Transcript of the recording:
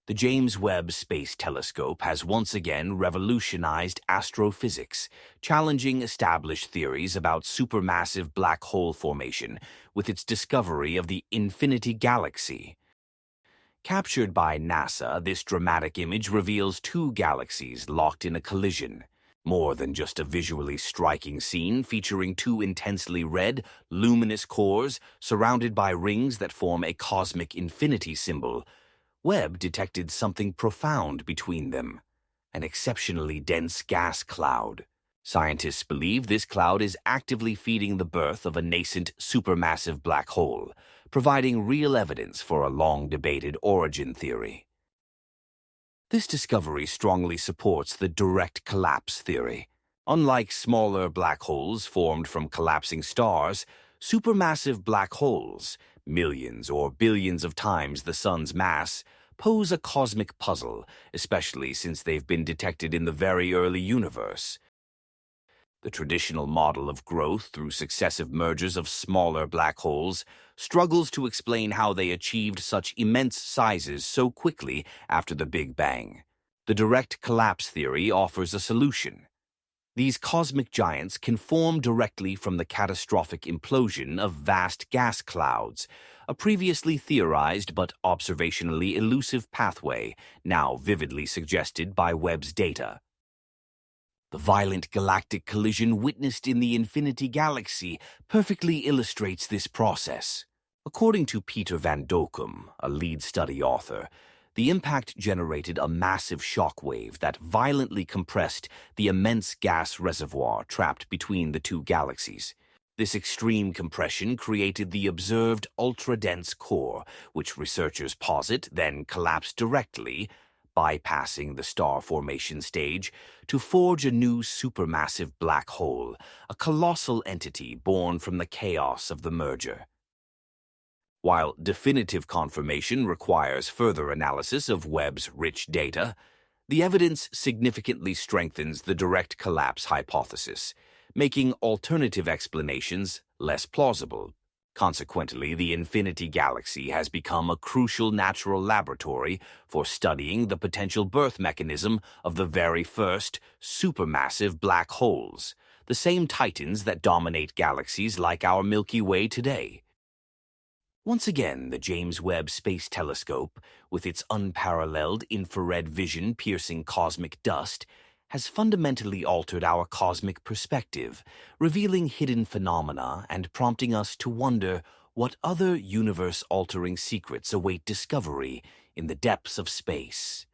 The James Webb Space Telescope has once again revolutionized astrophysics, challenging established theories about supermassive black hole formation with its discovery of the infinity galaxy. Captured by NASA, this dramatic image reveals two galaxies locked in a collision. More than just a visually striking scene featuring two intensely red, luminous cores surrounded by rings that form a cosmic infinity symbol, Webb detected something profound between them, an exceptionally dense gas cloud. Scientists believe this cloud is actively feeding the birth of a nascent supermassive black hole, providing real evidence for a long-debated origin theory. This discovery strongly supports the direct collapse theory. Unlike smaller black holes formed from collapsing stars, supermassive black holes, millions or billions of times the Sun's mass, pose a cosmic puzzle, especially since they've been detected in the very early universe. The traditional model of growth through successive mergers of smaller black holes struggles to explain how they achieved such immense sizes so quickly after the Big Bang. The direct collapse theory offers a solution. These cosmic giants can form directly from the catastrophic implosion of vast gas clouds, a previously theorized but observationally elusive pathway now vividly suggested by Webb's data. The violent galactic collision witnessed in the infinity galaxy perfectly illustrates this process. According to Peter van Dokkum, a lead study author, the impact generated a massive shock wave that violently compressed the immense gas reservoir trapped between the two galaxies. This extreme compression created the observed ultra-dense core, which researchers posit then collapsed directly, bypassing the star formation stage, to forge a new supermassive black hole, a colossal entity born from the chaos of the merger. While definitive confirmation requires further analysis of Webb's rich data, the evidence significantly strengthens the direct collapse hypothesis, making alternative explanations less plausible. Consequently, the infinity galaxy has become a crucial natural laboratory for studying the potential birth mechanism of the very first supermassive black holes, the same titans that dominate galaxies like our Milky Way today. Once again, the James Webb Space Telescope, with its unparalleled infrared vision piercing cosmic dust, has fundamentally altered our cosmic perspective, revealing hidden phenomena and prompting us to wonder what other universe-altering secrets await discovery in the depths of space.